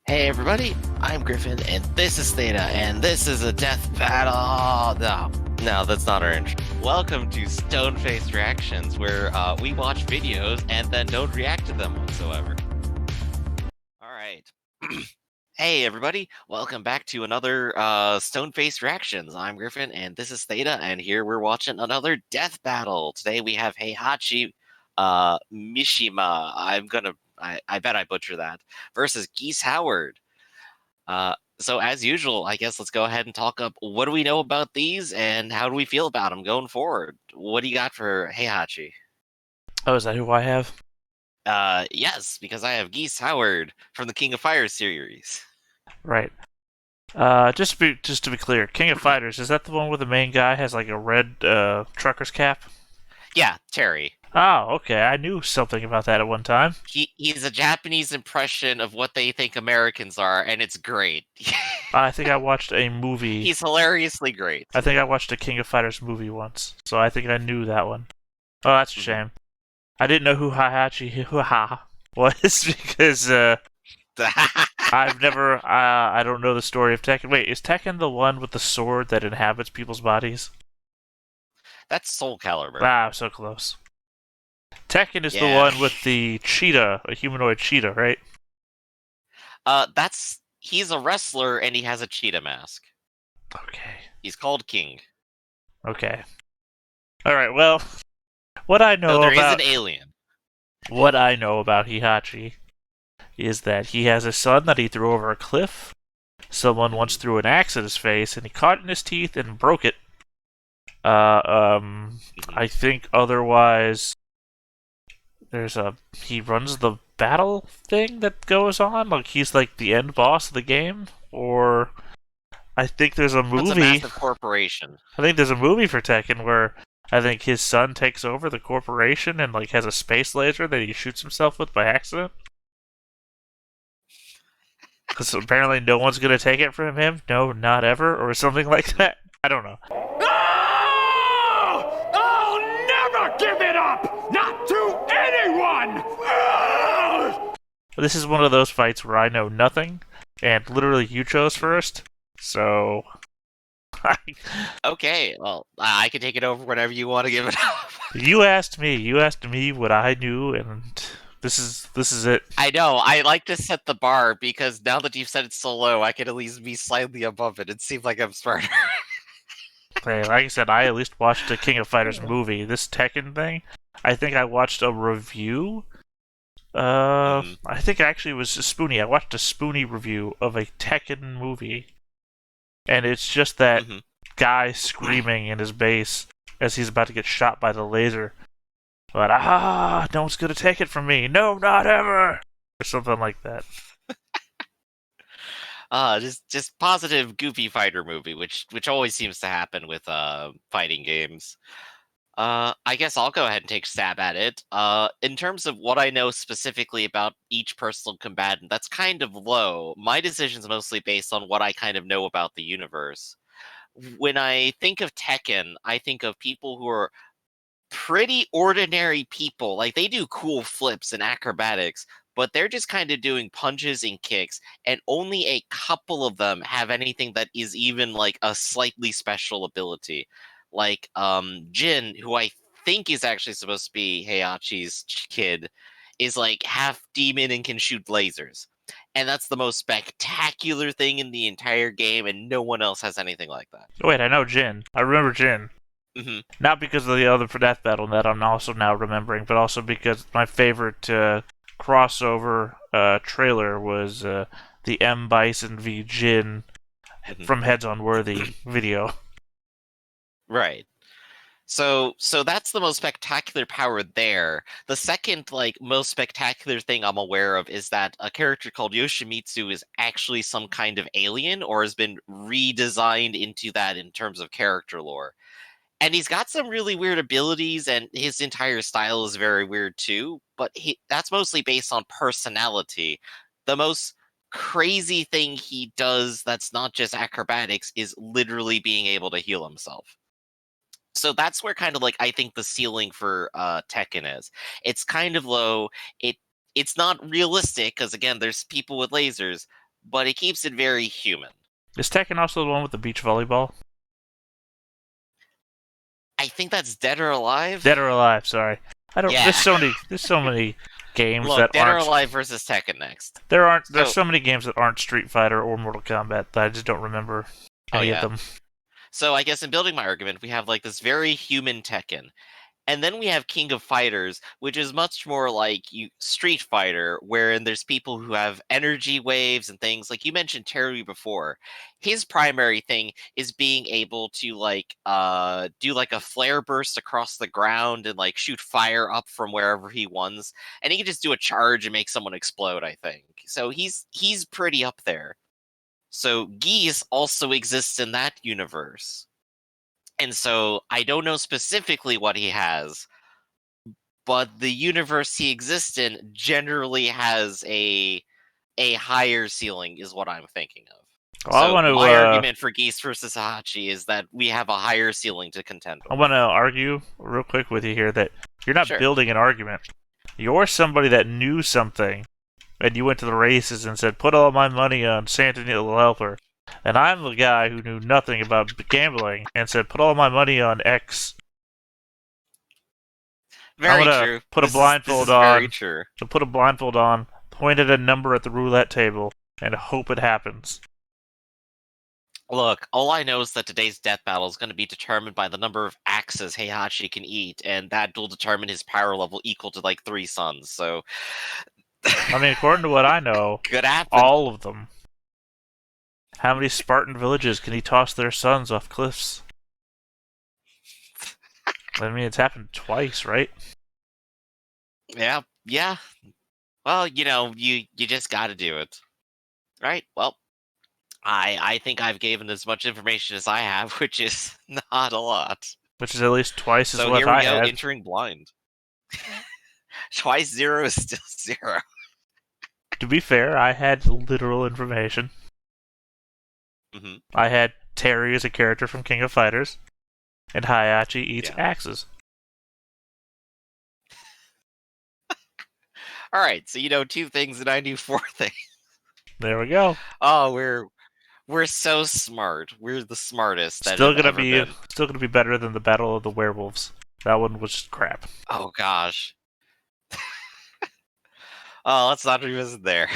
Hey everybody, I'm Griffin, and this is Theta, and this is a death battle. No, that's not our intro. Welcome to Stone-Faced Reactions, where we watch videos and then don't react to them whatsoever. All right. Hey everybody, welcome back to another Stone-Faced Reactions. I'm Griffin, and this is Theta, and here we're watching another death battle. Today we have Heihachi Mishima. I bet I butcher that. Versus Geese Howard. So as usual, I guess let's go ahead and talk up what do we know about these and how do we feel about them going forward? What do you got for Heihachi? Oh, is that who I have? Yes, because I have Geese Howard from the King of Fire series. Right. Just to be clear, King of Fighters, is that the one where the main guy has like a red trucker's cap? Yeah, Terry. Oh, okay. I knew something about that at one time. He's a Japanese impression of what they think Americans are, and it's great. I think I watched a movie. He's hilariously great. I think I watched a King of Fighters movie once, so I think I knew that one. Oh, that's a shame. I didn't know who Heihachi was because I've never. I don't know the story of Tekken. Wait, is Tekken the one with the sword that inhabits people's bodies? That's Soul Calibur. Ah, I'm so close. Tekken is the one with the cheetah, a humanoid cheetah, right? He's a wrestler and he has a cheetah mask. Okay. He's called King. Okay. All right. Well, what I know there about is an alien. What I know about Heihachi is that he has a son that he threw over a cliff. Someone once threw an axe at his face, and he caught it in his teeth and broke it. I think otherwise, he runs the battle thing that goes on. Like he's like the end boss of the game, or I think there's a movie. It's a massive corporation. I think there's a movie for Tekken where I think his son takes over the corporation and like has a space laser that he shoots himself with by accident. Because apparently no one's gonna take it from him. No, not ever, or something like that. I don't know. No! I'll never give it up! Not to anyone! This is one of those fights where I know nothing, and literally you chose first, so. Okay, well, I can take it over whenever you want to give it up. You asked me what I knew, and this is it. I know, I like to set the bar because now that you've set it so low, I can at least be slightly above it. It seems like I'm smarter. Hey, like I said, I at least watched the King of Fighters movie. This Tekken thing, I think I watched a review. I think actually it was a Spoonie. I watched a Spoonie review of a Tekken movie. And it's just that guy screaming in his bass as he's about to get shot by the laser. But, no one's gonna take it from me. No, not ever! Or something like that. Just positive, goofy fighter movie, which always seems to happen with fighting games. I guess I'll go ahead and take a stab at it. In terms of what I know specifically about each personal combatant, that's kind of low. My decision's mostly based on what I kind of know about the universe. When I think of Tekken, I think of people who are pretty ordinary people. Like, they do cool flips and acrobatics, but they're just kind of doing punches and kicks, and only a couple of them have anything that is even like a slightly special ability. Like Jin, who I think is actually supposed to be Heihachi's kid, is like half demon and can shoot lasers. And that's the most spectacular thing in the entire game, and no one else has anything like that. Wait, I know Jin. I remember Jin. Not because of the other death battle that I'm also now remembering, but also because my favorite crossover trailer was the M. Bison v. Jin from Heads on Worthy video. Right. So that's the most spectacular power there. The second, like, most spectacular thing I'm aware of is that a character called Yoshimitsu is actually some kind of alien or has been redesigned into that in terms of character lore. And he's got some really weird abilities, and his entire style is very weird too, but that's mostly based on personality. The most crazy thing he does that's not just acrobatics is literally being able to heal himself. So that's where kind of like I think the ceiling for Tekken is. It's kind of low. It's not realistic because again, there's people with lasers, but it keeps it very human. Is Tekken also the one with the beach volleyball? I think that's Dead or Alive. Dead or Alive, sorry. I don't. Yeah. There's so many games Look, that Dead aren't. or Alive versus Tekken next. There's so many games that aren't Street Fighter or Mortal Kombat that I just don't remember any of them. So I guess in building my argument, we have like this very human Tekken. And then we have King of Fighters, which is much more like Street Fighter, wherein there's people who have energy waves and things. Like you mentioned Terry before. His primary thing is being able to do like a flare burst across the ground and like shoot fire up from wherever he wants. And he can just do a charge and make someone explode, I think. So he's pretty up there. So Geese also exists in that universe. And so I don't know specifically what he has, but the universe he exists in generally has a higher ceiling, is what I'm thinking of. Well, so my argument for Geese versus Heihachi is that we have a higher ceiling to contend with. I want to argue real quick with you here that you're not building an argument. You're somebody that knew something, and you went to the races and said, put all my money on Santa Anita Helper. And I'm the guy who knew nothing about gambling and said, put all my money on X. Very true. Put a blindfold on. Very true. So put a blindfold on, point at a number at the roulette table, and hope it happens. Look, all I know is that today's death battle is going to be determined by the number of axes Heihachi can eat, and that will determine his power level equal to like 3 suns, so... I mean, according to what I know, could happen. All of them. How many Spartan villages can he toss their sons off cliffs? I mean, it's happened twice, right? Yeah. Well, you just gotta do it. Right? Well, I think I've given as much information as I have, which is not a lot. Which is at least twice as what I had. So here we go, entering blind. Twice 0 is still 0. To be fair, I had literal information. Mm-hmm. I had Terry as a character from King of Fighters, and Heihachi eats axes. Alright, so 2 things and I knew 4 things. There we go. Oh, we're so smart. We're the smartest. Still gonna be better than the Battle of the Werewolves. That one was just crap. Oh gosh. Oh, let's not revisit there.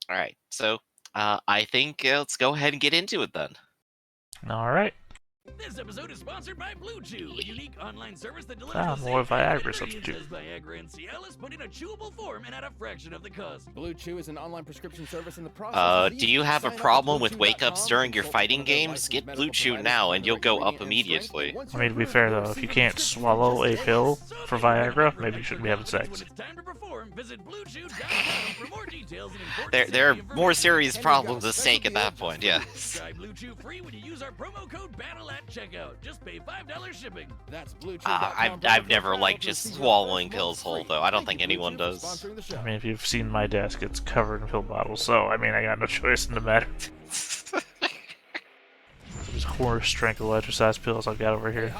All right, so I think let's go ahead and get into it then. All right. This episode is sponsored by Blue Chew, a unique online service that delivers more Viagra substitute. as Viagra and Cialis, but in a chewable form and at a fraction of the cost. Blue Chew is an online prescription service in the process. Do you have a problem with wake-ups during your fighting games? Get Blue Chew now and you'll go up immediately. I mean, to be fair though, if you can't swallow a pill for Viagra, maybe you shouldn't be having sex. There are more serious problems at stake at that point, yes. Try Blue Chew free when you use our promo code BATTLE at checkout. Just pay $5 shipping. That's I've never liked just swallowing pills whole, though. I don't think anyone does. I mean, if you've seen my desk, it's covered in pill bottles, so I mean, I got no choice in the matter. These horse tranquilizer sized pills I've got over here.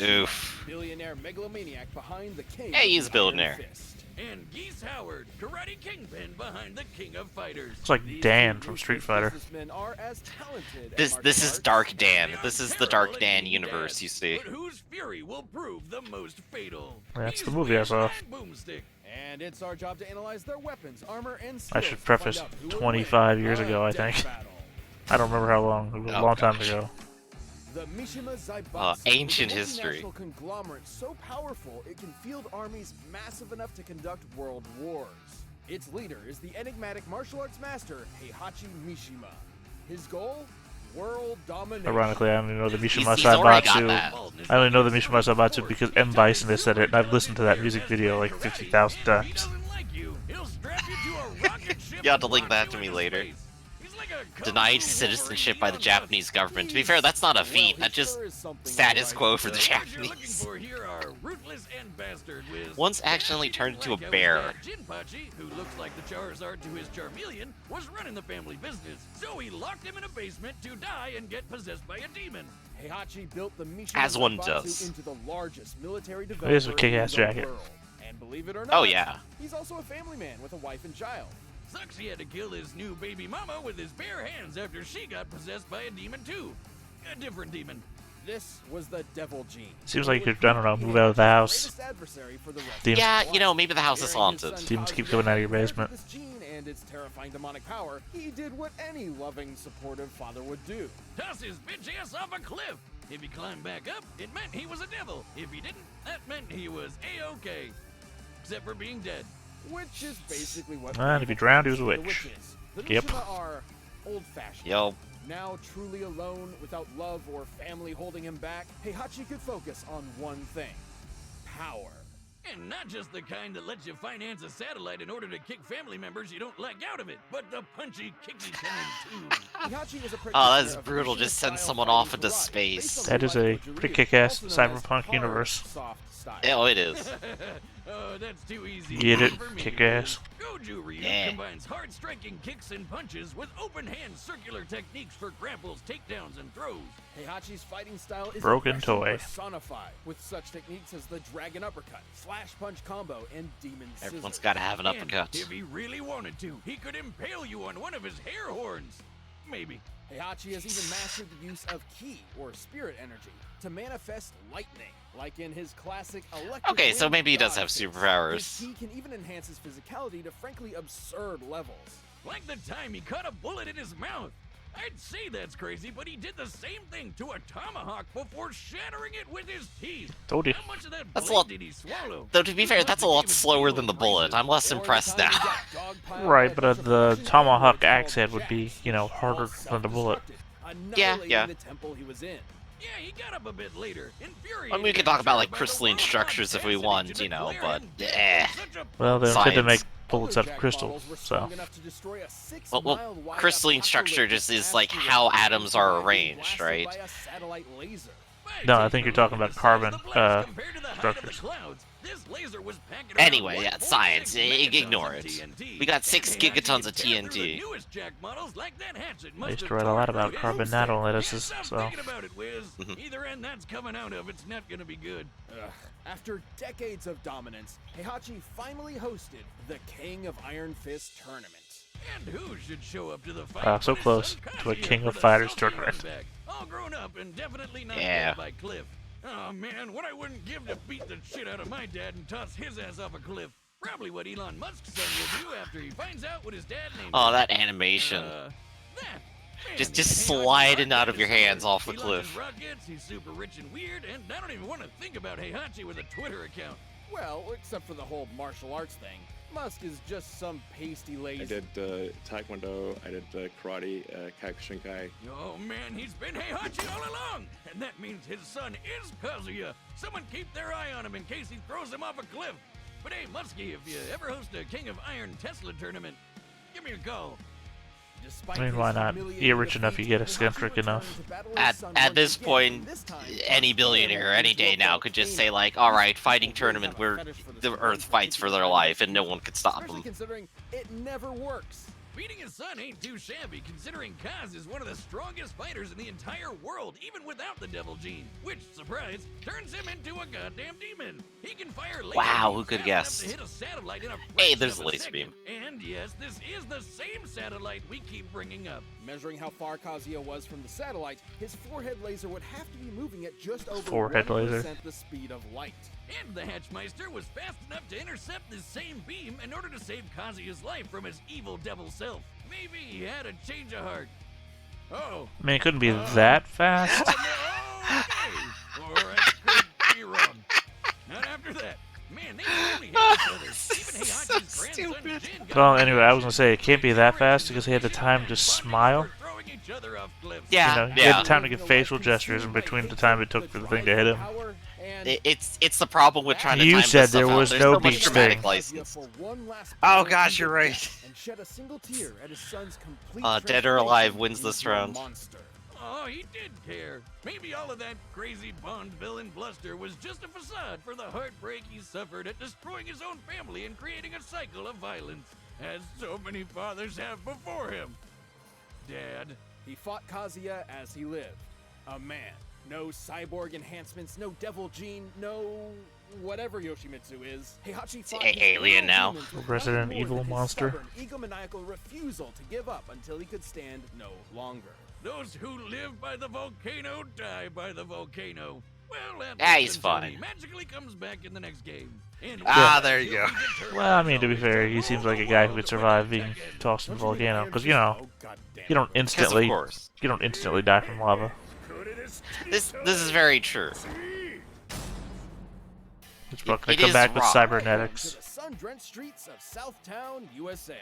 Oof. Billionaire megalomaniac behind the king. Hey, he's a billionaire. And Geese Howard, karate kingpin behind the King of Fighters. It's like Dan from Street Fighter. This is Dark Dan. This is the Dark Dan universe, you see. But whose fury will prove the most fatal? That's the movie I saw. And it's our job to analyze their weapons, armor, and skills. I should preface 25 years ago, I think. I don't remember how long. It was a long time ago. The Mishima Zaibatsu ancient is a history. multinational conglomerate so powerful it can field armies massive enough to conduct world wars. Its leader is the enigmatic martial arts master Heihachi Mishima. His goal? World domination. Ironically, I only know the Mishima He's already got Zaibatsu. that. I only know the Mishima Zaibatsu because M. Bison has said it, and I've listened to that music video like 50,000 times. You have to link that to me later. Denied citizenship by the Japanese government. To be fair, that's not a feat. That's just status quo for the Japanese. Once accidentally turned into a bear. Jinpachi, who looks like the Charizard to his Charmeleon, was running the family business, so he locked him in a basement to die and get possessed by a demon. Heihachi built the Mishima As one Zaibatsu does. into the largest military It is a developer kick-ass in the jacket. world. And believe it or not, yeah. he's also a family man with a wife and child. Sucks he had to kill his new baby mama with his bare hands after she got possessed by a demon too. A different demon. This was the Devil Gene. Seems like you could, I don't know, move out of the house. Demons, Yeah, maybe the house is haunted. demons keep coming out of your basement. This gene and its terrifying demonic power, he did what any loving, supportive father would do. Toss his bitch ass off a cliff. If he climbed back up, it meant he was a devil. If he didn't, that meant he was A-okay. Except for being dead. Which is basically what... And if he drowned, he was a the witch. witches. The Yep. Mishima are old-fashioned. Yo. Now truly alone, without love or family holding him back, Heihachi could focus on one thing. Power. And not just the kind that lets you finance a satellite in order to kick family members you don't like out of it, but the punchy, kicky kind too. Heihachi was a Oh, that is practitioner of brutal. Just send Mishima-style someone fighting off into karate, space. based on That the is a life of pretty Jiri, kick-ass also known as cyberpunk hard, universe. soft style. Oh, it is. Oh, that's too easy. Get it? For me. Kick ass. Goju Ryu Yeah. combines hard striking kicks and punches with open hand circular techniques for grapples, takedowns, and throws. Heihachi's fighting style is Broken aggression toy. personified, with such techniques as the dragon uppercut, slash punch combo, and demon scissors. Everyone's got to have an And uppercut. if he really wanted to, he could impale you on one of his hair horns. Maybe. Heihachi has even mastered the use of ki, or spirit energy, to manifest lightning, like in his classic electric Okay, so wind maybe he does god have face. superpowers. His ki can even enhance his physicality to frankly absurd levels. Like the time he caught a bullet in his mouth. I'd say that's crazy, but he did the same thing to a tomahawk before shattering it with his teeth. Told you. How much of that That's a blade lot- did he swallow? Though, to be fair, that's a lot slower than the bullet. I'm less Or the impressed time he now. got dogpiled Right, by but a bunch of the Russian tomahawk warlords axe called head would be, Jacks, you know, all harder than the bullet. self-destructive, Yeah. annihilating the temple he was in. Yeah, he got up a bit later. I mean, we could talk about, like, crystalline structures if we want, you know, but, Well, they intend to make Science. bullets out of crystal, so. Well, crystalline structure just is, like, how atoms are arranged, right? No, I think you're talking about carbon structures. Anyway, yeah, science. Ignore it. We got 6 gigatons of TNT. I used to write a lot about carbon nanolattices, so. Either end that's coming out of, it's not gonna be good. After decades of dominance, Heihachi finally hosted the King of Iron Fist tournament. And who should show up to the fight? So but his close son to a Kazuya King for of the Fighters Soviet tournament. run back. All grown up and definitely not Yeah. dead by Cliff. Oh man, what I wouldn't give to beat the shit out of my dad and toss his ass off a cliff. Probably what Elon Musk's son will do after he finds out what his dad named Oh, him. that animation. That. Just Man, sliding Heihachi's out of your rocket hands off the He launches cliff. rockets, he's super rich and weird, and I don't even want to think about Heihachi with a Twitter account. Well, except for the whole martial arts thing. Musk is just some pasty lazy. I did Taekwondo, I did karate, Kyokushinkai. Oh man, he's been Heihachi all along! And that means his son is Kazuya! Someone keep their eye on him in case he throws him off a cliff! But hey, Muskie, if you ever host a King of Iron Tesla tournament, give me a call. Despite I mean, his why not? humiliating You're rich enough, defeat, you get Heihachi eccentric returned enough. to battle his son At once this again, point, this time any billionaire, any day now, could just say, like, alright, fighting tournament where the Earth fights for their life and no one could stop Especially them. considering it never works. Beating his son ain't too shabby, considering Kaz is one of the strongest fighters in the entire world, even without the devil gene, which, surprise, turns him into a goddamn demon. He can fire laser Wow, beams who could fast enough guess? to hit a satellite in a Hey, fraction there's of a laser second. beam. And yes, this is the same satellite we keep bringing up. Measuring how far Kazuya was from the satellite, his forehead laser would have to be moving at just over Forehead 1% laser. the speed of light. And the Hatchmeister was fast enough to intercept this same beam in order to save Kazuya's life from his evil devil self. Maybe he had a change of heart. Oh. I mean, it couldn't be that fast. Okay. Or I could be wrong. Not after that. Man, they really hit each other. Even Heihachi's grandson Jin got Well, anyway, I was gonna say, it can't be that fast because he had the time to smile. throwing each other off cliffs. Yeah, You know, he yeah. had the time to get facial gestures in between the time it took for the thing to hit him. Power and It's the problem with trying to You time said this stuff there out. was There's no so much beach dramatic thing. license. For one last Oh battle gosh, to you're the right. death and shed a single tear at his son's complete Dead or Alive transformation wins this into a round. monster. Oh, he did care. Maybe all of that crazy Bond villain bluster was just a facade for the heartbreak he suffered at destroying his own family and creating a cycle of violence, as so many fathers have before him. Dad. He fought Kazuya as he lived. A man. No cyborg enhancements, no devil gene, no whatever Yoshimitsu is, Heihachi fought It's alien now. Resident Evil his monster. stubborn, egomaniacal refusal to give up until he could stand no longer. Those who live by the volcano die by the volcano. Well, He's fine. He magically comes back in the next game. And there you go. Well, I mean, to be fair, he seems like a guy who could survive being tossed in the volcano, because you know, you don't instantly die from lava. This is very true. It's going to come back with cybernetics. To the sun-drenched streets of Southtown, USA.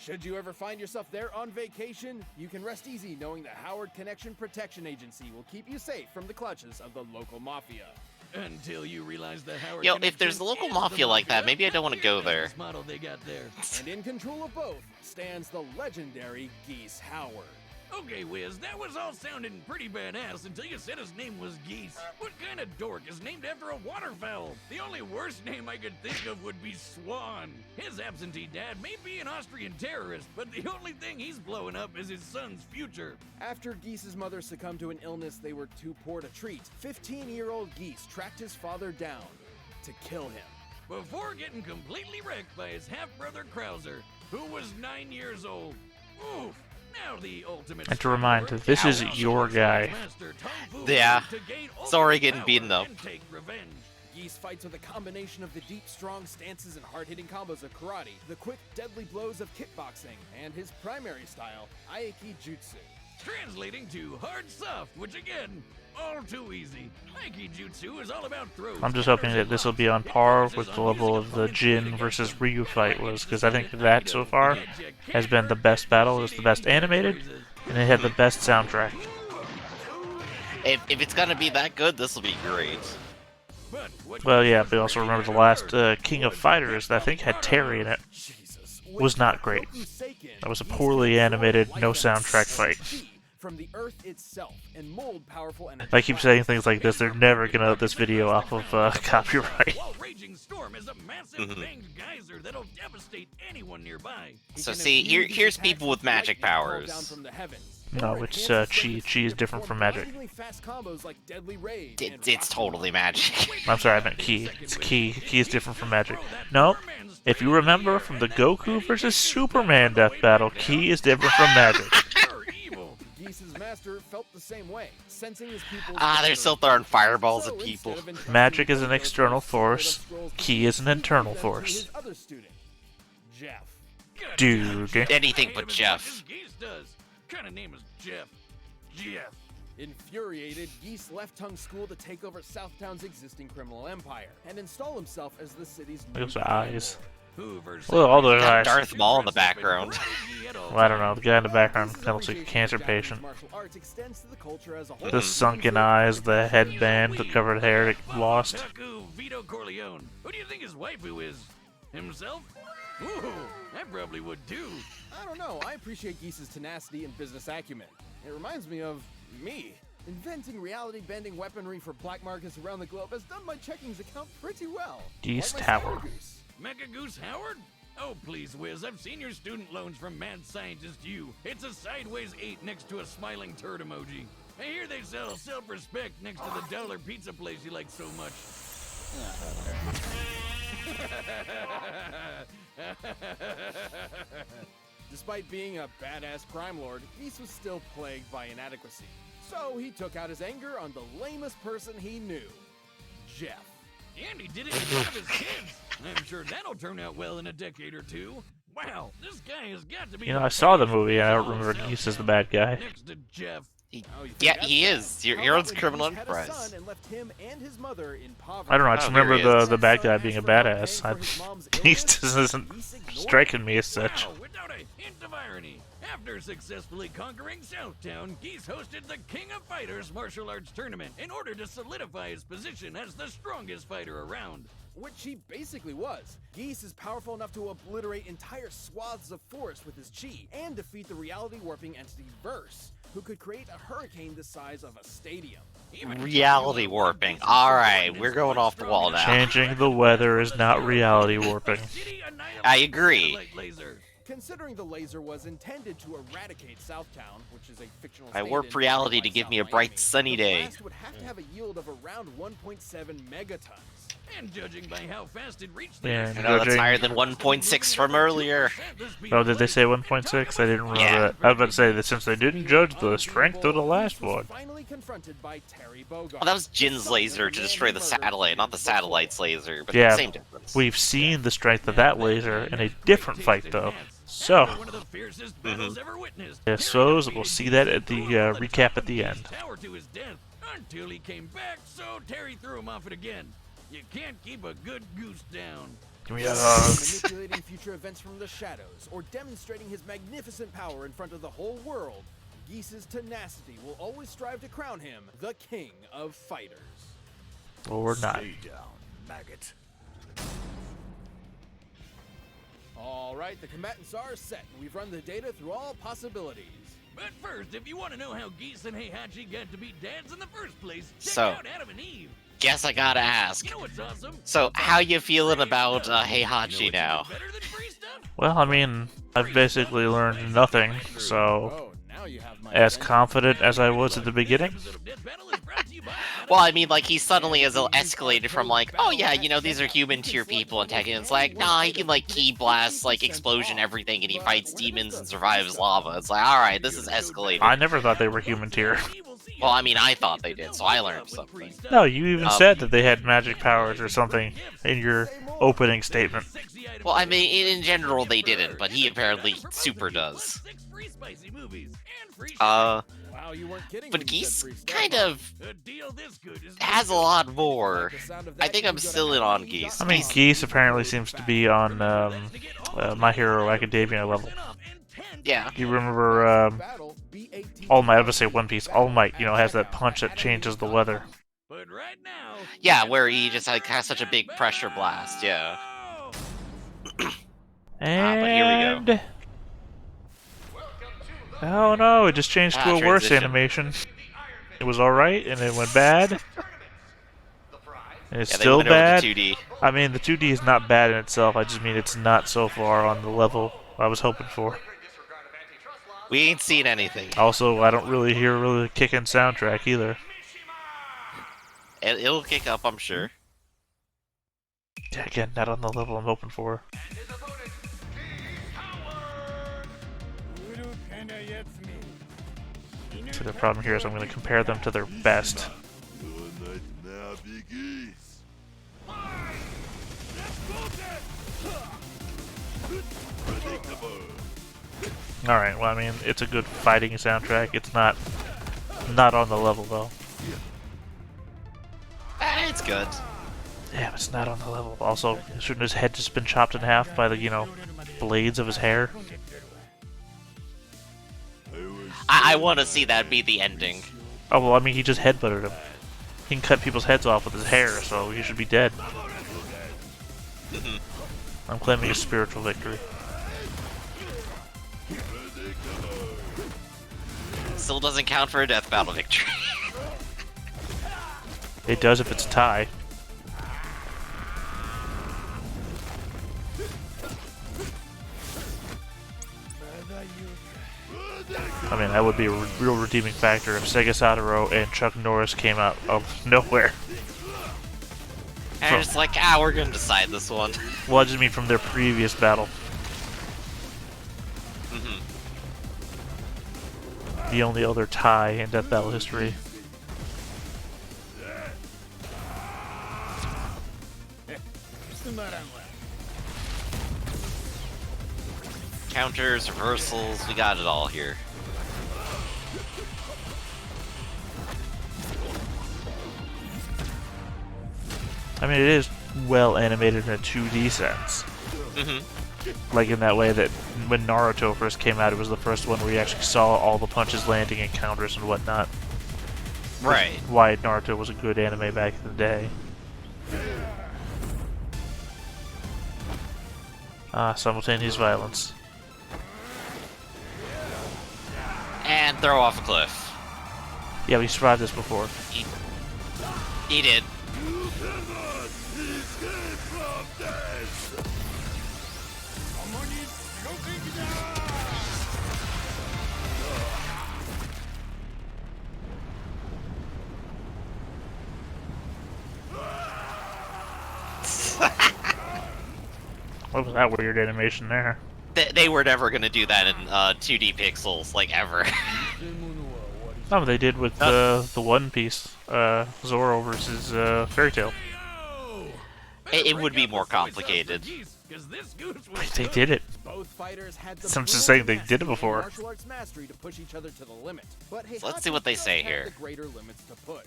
Should you ever find yourself there on vacation, you can rest easy knowing the Howard Connection Protection Agency will keep you safe from the clutches of the local mafia. Until you realize the Howard Yo, Connection if there's a local is mafia the like that, maybe I don't want to go Here's the there. business model they got there. And in control of both stands the legendary Geese Howard. Okay, Wiz, that was all sounding pretty badass until you said his name was Geese. What kind of dork is named after a waterfowl? The only worst name I could think of would be Swan. His absentee dad may be an Austrian terrorist, but the only thing he's blowing up is his son's future. After Geese's mother succumbed to an illness they were too poor to treat, 15-year-old Geese tracked his father down to kill him. Before getting completely wrecked by his half-brother Krauser, who was 9 years old. Oof. Now the ultimate And to remind, this is your guy. Yeah. Sorry getting beaten up. Geese fights with a combination of the deep, strong stances and hard-hitting combos of karate, the quick, deadly blows of kickboxing, and his primary style, Aiki Jutsu. Translating to hard soft, which again, all too easy. Aiki Jutsu is all about throws. I'm just hoping that this will be on par with the level of the Jin versus Ryu fight was, because I think that so far has been the best battle, it's the best animated, and it had the best soundtrack. If it's gonna be that good, this will be great. Well, yeah, but also remember the last King of Fighters that I think had Terry in it was not great. That was a poorly animated, no soundtrack fight. From the earth itself and mold powerful energy. If I keep saying things like this, they're never gonna let this video off of copyright. While raging storm is a massive banged geyser that'll devastate anyone nearby. So see, here's people with magic powers. No, it's Chi. Chi is different from magic. It's totally magic. I'm sorry, I meant Ki. It's Ki. Ki is different from magic. No, if you remember from the Goku versus Superman death battle, Ki is different from magic. Geese's master felt the same way, sensing his people's They're still throwing fireballs at people. Magic is an external force. Ki is an internal force. Jeff. Dude. Anything but Jeff. Geese does. Kind of name is Jeff. Jeff. Infuriated, Geese left Tung School to take over Southtown's existing criminal empire and install himself as the city's new Those eyes. Hoover Well, all those Got eyes. Darth Maul in the background. Well, I don't know. The guy in the background kind of looks like a cancer patient. The sunken eyes, the headband, the covered hair that lost. Taku Vito Corleone. Who do you think his waifu is? Himself? Ooh, I probably would too. I don't know. I appreciate Geese's tenacity and business acumen. It reminds me of me. Inventing reality-bending weaponry for black markets around the globe has done my checkings account pretty well. Geese Like my Tower. Spider Goose. Mecha Goose Howard? Oh, please, Wiz. I've seen your student loans from Mad Scientist U. It's a sideways 8 next to a smiling turd emoji. I hear they sell self-respect next to the dollar pizza place you like so much. Despite being a badass crime lord, Geese was still plagued by inadequacy. So he took out his anger on the lamest person he knew, Jeff. And he did it in front of his kids. I'm sure that'll turn out well in a decade or two. Wow, this guy has got to be. You know, I saw the movie and I don't remember Geese as the bad guy. Next to Jeff. Yeah, he is. You're on criminal enterprise. I don't know, I just Oh, there remember he is. the bad guy being a badass. Geese isn't striking me as such. Wow, without a hint of irony. After successfully conquering Southtown, Geese hosted the King of Fighters martial arts tournament in order to solidify his position as the strongest fighter around. Which he basically was. Geese is powerful enough to obliterate entire swaths of forest with his chi, and defeat the reality-warping entity Verse, who could create a hurricane the size of a stadium. Reality warping. Alright, we're going off the wall now. Changing the weather is not reality warping. I agree. Considering the laser was intended to eradicate Southtown, which is a fictional I state warp in reality like to give South me a Miami, bright sunny the day. blast would have to have a yield of around 1.7 megatons. And judging by how fast it reached Yeah, I know that's judging- higher than 1.6 from earlier. Oh, did they say 1.6? I didn't remember Yeah. that. I was about to say that since they didn't judge the strength of the last one. Finally confronted by Terry Bogard. Well, that was Jin's laser to destroy the satellite, not the satellite's laser, but Yeah, same difference. we've seen the strength of that laser in a different fight, though. So, one of the fiercest battles ever witnessed. I suppose we'll see that at the recap at the end. Tower to his death until he came back, so Terry threw him off it again. You can't keep a good goose down. Give me a hug. Manipulating future events from the shadows, or demonstrating his magnificent power in front of the whole world, Geese's tenacity will always strive to crown him the king of fighters. Well, we're not. Stay down, maggot. All right, the combatants are set. We've run the data through all possibilities. But first, if you want to know how Geese and Heihachi got to be dads in the first place, check So- out Adam and Eve. Guess I gotta ask. You know what's awesome? So, how you feeling about Heihachi now? Better than free stuff? Well, I mean, I've basically learned nothing, so Oh, now you have my as attention. confident as I was at the beginning. Episode of Death Battle is brought to you by Well, I mean, like, he suddenly has escalated from, like, oh yeah, you know, these are human tier people, and Tekken, it's like, nah, he can, like, key blast, like, explosion everything, and he fights demons and survives lava. It's like, alright, this is escalated. I never thought they were human tier. Well, I mean, I thought they did, so I learned something. No, you even said that they had magic powers or something in your opening statement. Well, I mean, in general, they didn't, but he apparently super does. Wow, you weren't kidding But when you said Geese free stuff. kind of A deal this good is has a lot more. The sound of I that think can I'm go to still in on AEW.com. Geese. I mean, Geese apparently seems to be on My Hero Academia level. Yeah. You remember Battle, B18 All Might? I was gonna say One Piece. All Might, you know, has that punch that changes the weather. But right now, Yeah, where he just like has such a big pressure blast, yeah. but here we go. And oh no, it just changed to a worse transition. animation. It was alright, and it went bad. And it's Yeah, they still went over bad. to 2D. I mean, the 2D is not bad in itself. I just mean it's not so far on the level I was hoping for. We ain't seen anything. Also, I don't really hear a really kicking soundtrack either. It'll kick up, I'm sure. Yeah, again, not on the level I'm hoping for. So the problem here is I'm going to compare them to their best. Alright, well, I mean, it's a good fighting soundtrack. It's not on the level, though. It's good. Yeah, it's not on the level. Also, shouldn't his head just been chopped in half by the, you know, blades of his hair? I want to see that be the ending. Oh, well, I mean, he just headbutted him. He can cut people's heads off with his hair, so he should be dead. I'm claiming a spiritual victory. Still doesn't count for a death battle victory. It does if it's a tie. I mean, that would be a real redeeming factor if Sega Satoru and Chuck Norris came out of nowhere. And it's like, we're gonna decide this one. Well, I just mean from their previous battle. The only other tie in Death Battle history. Counters, reversals, we got it all here. I mean, it is well animated in a 2D sense. Like in that way that when Naruto first came out, it was the first one where you actually saw all the punches landing and counters and whatnot. Right. Why Naruto was a good anime back in the day. Simultaneous violence. And throw off a cliff. Yeah, we survived this before. He did. What was that weird animation there? They were never gonna do that in 2D pixels, like, ever. No, they did with the One Piece, Zoro versus Fairy Tail. It would be more complicated. They did it. Both fighters had I'm just saying they did it before. martial arts mastery to push each other to the limit. But Let's see what they say here. The greater limits to push.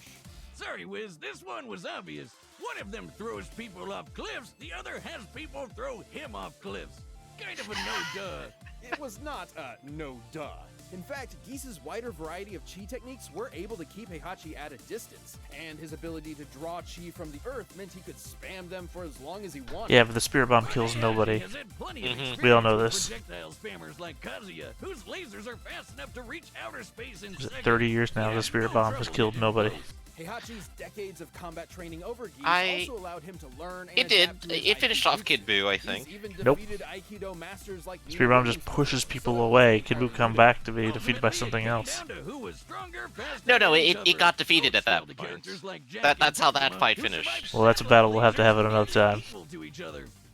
Sorry, Wiz, this one was obvious. One of them throws people off cliffs, the other has people throw him off cliffs. Kind of a no-duh. It was not a no-duh. In fact, Geese's wider variety of chi techniques were able to keep Heihachi at a distance, and his ability to draw chi from the earth meant he could spam them for as long as he wanted. Yeah, but the Spirit Bomb kills nobody. We all know this. Projectile spammers like Kazuya, whose lasers are fast enough to reach outer space in 30 years now, the Spirit Bomb has killed nobody. Heihachi's decades of combat training over Geese also allowed him to learn and It did. adapt to his It finished off Aikido. Kid Buu, I He's think. even Nope. defeated Aikido masters like Spirit Bomb just pushes people away. Kid Buu come back to be defeated by something else. No, it got defeated at that point. That's how that fight finished. Well, that's a battle we'll have to have at another time.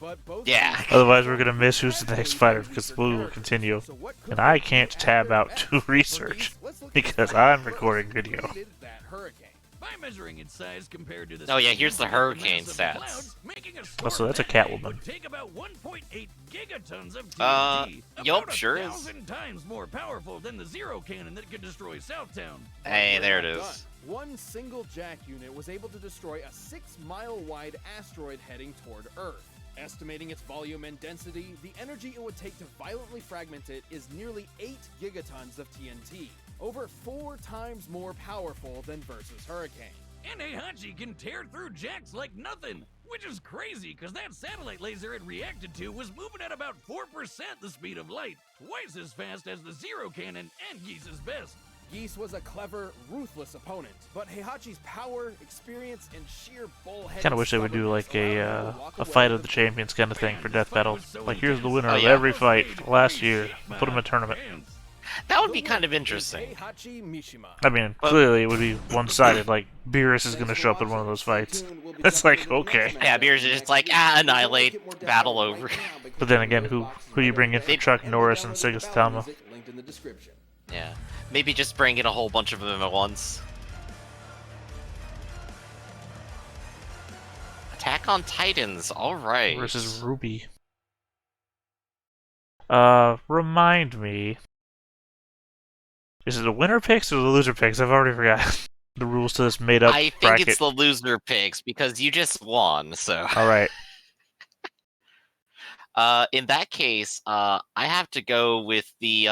But both Yeah. Otherwise, we're gonna miss who's the next fighter because we will continue. So what could And I can't tab out to research because I'm recording video. that hurricane. By measuring its size compared to the Oh, yeah, here's speed the of hurricane mass of stats. clouds, making a Oh, so that's a storm that Catwoman. would take about 1.8 gigatons of TNT. Yup, about sure is. 1,000 times more powerful than the Zero Cannon that could destroy Southtown. Hey, We're there it not is. done. One single jack unit was able to destroy a 6-mile-wide asteroid heading toward Earth. Estimating its volume and density, the energy it would take to violently fragment it is nearly 8 gigatons of TNT, over 4 times more powerful than Versus Hurricane. And Heihachi can tear through jacks like nothing, which is crazy because that satellite laser it reacted to was moving at about 4% the speed of light, twice as fast as the Zero Cannon and Geese's best. Geese was a clever, ruthless opponent, but Heihachi's power, experience, and sheer bullheaded Kind of wish they would do like a fight of the champions kind of thing for Death Battle. Like here's the winner of yeah. every fight last year. Put them in a tournament. That would be kind of interesting. Heihachi Mishima. I mean, clearly it would be one-sided. Like Beerus is gonna show up in one of those fights. It's like okay. Yeah, Beerus is just like, annihilate, battle over. But then again, who you bring in for Chuck Norris and Sega Satama? Linked in the description. Yeah. Maybe just bring in a whole bunch of them at once. Attack on Titans, alright. Versus Ruby. Remind me. Is it the winner picks or the loser picks? I've already forgotten the rules to this made-up I think bracket. it's the loser picks because you just won, so. Alright. In that case, I have to go with the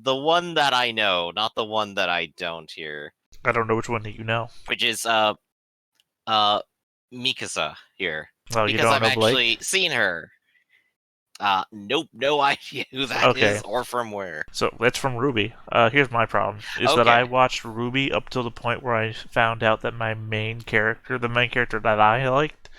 one that I know, not the one that I don't here, I don't know which one that you know. which is Mikasa here. Oh, you Because don't I've know Blake? actually seen her. Nope, no idea who that is Okay. or from where. So that's from Ruby. Here's my problem: is that Okay. I watched Ruby up till the point where I found out that my main character, the main character that I liked,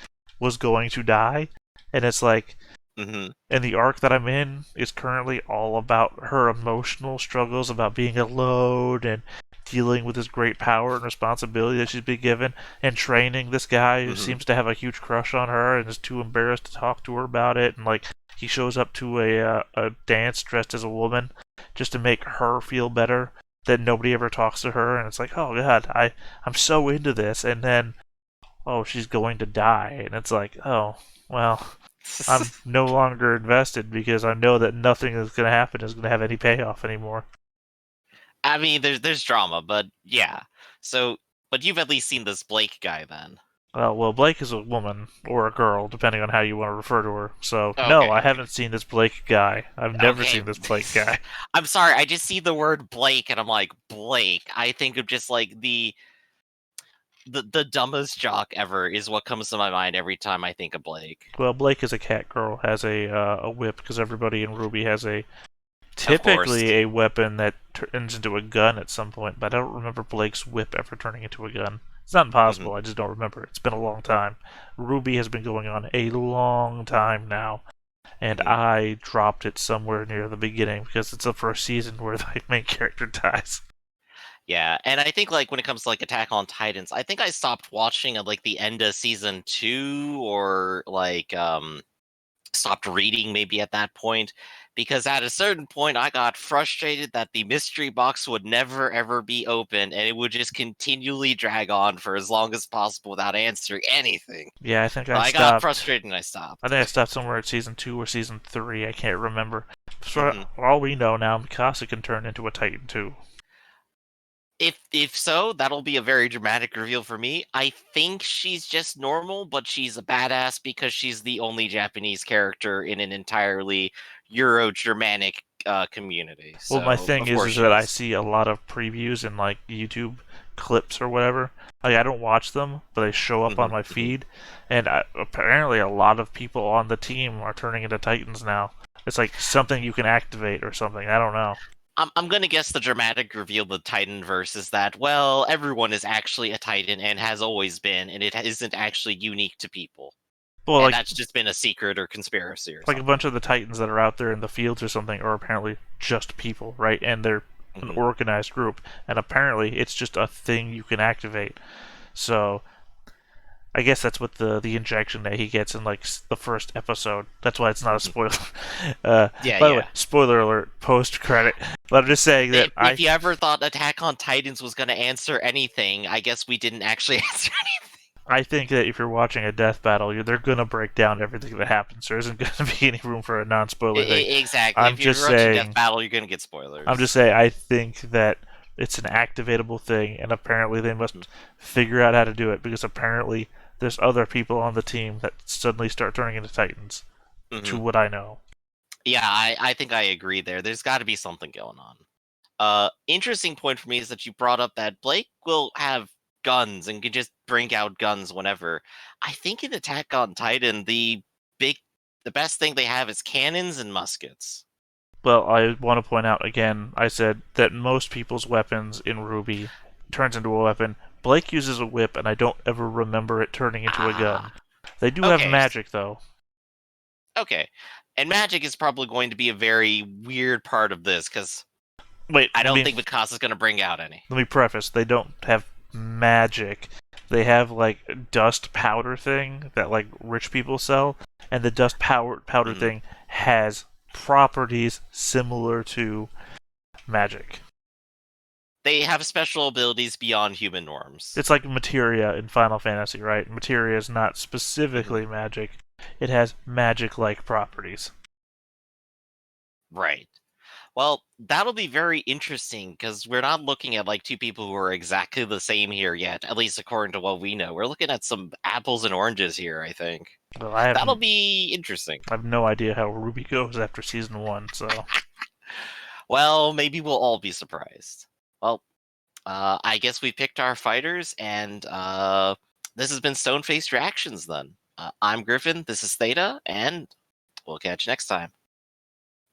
was going to die, and it's like, Mm-hmm. and the arc that I'm in is currently all about her emotional struggles, about being alone and dealing with this great power and responsibility that she's been given, and training this guy who Mhm. seems to have a huge crush on her and is too embarrassed to talk to her about it, and like he shows up to a dance dressed as a woman just to make her feel better that nobody ever talks to her, and it's like, oh god, I'm so into this, and then oh, she's going to die, and it's like, oh well, I'm no longer invested because I know that nothing that's going to happen is going to have any payoff anymore. I mean, there's drama, but yeah. So, but you've at least seen this Blake guy then. Well, Blake is a woman or a girl, depending on how you want to refer to her. So, no, Okay. I haven't seen this Blake guy. I've never Okay. seen this Blake guy. I'm sorry, I just see the word Blake and I'm like, Blake. I think of just like the dumbest jock ever is what comes to my mind every time I think of Blake. Well, Blake is a cat girl, has a whip, because everybody in Ruby has typically a weapon that turns into a gun at some point, but I don't remember Blake's whip ever turning into a gun. It's not impossible, I just don't remember. It's been a long time. Ruby has been going on a long time now, and I dropped it somewhere near the beginning because it's the first season where the main character dies. Yeah, and I think like when it comes to like Attack on Titans, I think I stopped watching at like the end of season 2 or like stopped reading maybe at that point, because at a certain point I got frustrated that the mystery box would never ever be open and it would just continually drag on for as long as possible without answering anything. Yeah, I think So I got frustrated and I stopped. I think I stopped somewhere at season 2 or season 3. I can't remember. For Mhm. all we know now, Mikasa can turn into a Titan too. If so, that'll be a very dramatic reveal for me. I think she's just normal, but she's a badass because she's the only Japanese character in an entirely Euro-Germanic community. Well, my So, thing of course is she that I is. see a lot of previews and like YouTube clips or whatever. Like I don't watch them, but they show up on Mhm, my mhm. feed, and apparently a lot of people on the team are turning into Titans now. It's like something you can activate or something. I don't know. I'm gonna guess the dramatic reveal of the Titanverse is that, well, everyone is actually a Titan and has always been, and it isn't actually unique to people. Well, And like that's just been a secret or conspiracy or like a something. bunch of the Titans that are out there in the fields or something are apparently just people, right? And they're an Mhm. organized group, and apparently it's just a thing you can activate. So I guess that's what the injection that he gets in like the first episode. That's why it's not a spoiler. Yeah, By the way, yeah. spoiler alert, post credit. But I'm just saying that If you ever thought Attack on Titans was going to answer anything, I guess we didn't actually answer anything. I think that if you're watching a death battle, they're gonna break down everything that happens. There isn't gonna be any room for a non-spoiler thing. Exactly. I'm If you're just watching Death saying. Battle, you're going to get spoilers. I'm just saying. I think that it's an activatable thing, and apparently they must figure out how to do it because apparently there's other people on the team that suddenly start turning into Titans. To what I know. Yeah, I think I agree there. There's got to be something going on. Interesting point for me is that you brought up that Blake will have guns and can just bring out guns whenever. I think in Attack on Titan, the best thing they have is cannons and muskets. Well, I want to point out again, I said that most people's weapons in Ruby turns into a weapon. Blake uses a whip, and I don't ever remember it turning into a gun. They do have Okay. magic, though. Okay. And magic is probably going to be a very weird part of this, because Wait, I don't think Mikasa's going to bring out any. let me preface, they don't have magic. They have, like, dust powder thing that, like, rich people sell, and the dust powder thing has properties similar to magic. They have special abilities beyond human norms. It's like materia in Final Fantasy, right? Materia is not specifically magic. It has magic-like properties. Right. Well, that'll be very interesting, because we're not looking at like two people who are exactly the same here yet, at least according to what we know. We're looking at some apples and oranges here, I think. Well, That'll be interesting. I have no idea how Ruby goes after Season 1, so... Well, maybe we'll all be surprised. Well, I guess we picked our fighters, and this has been Stone-Faced Reactions, then. I'm Griffin, this is Theta, and we'll catch you next time.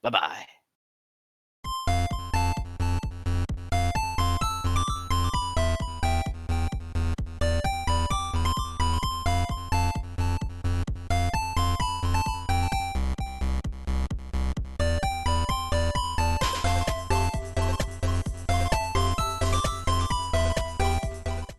Bye-bye.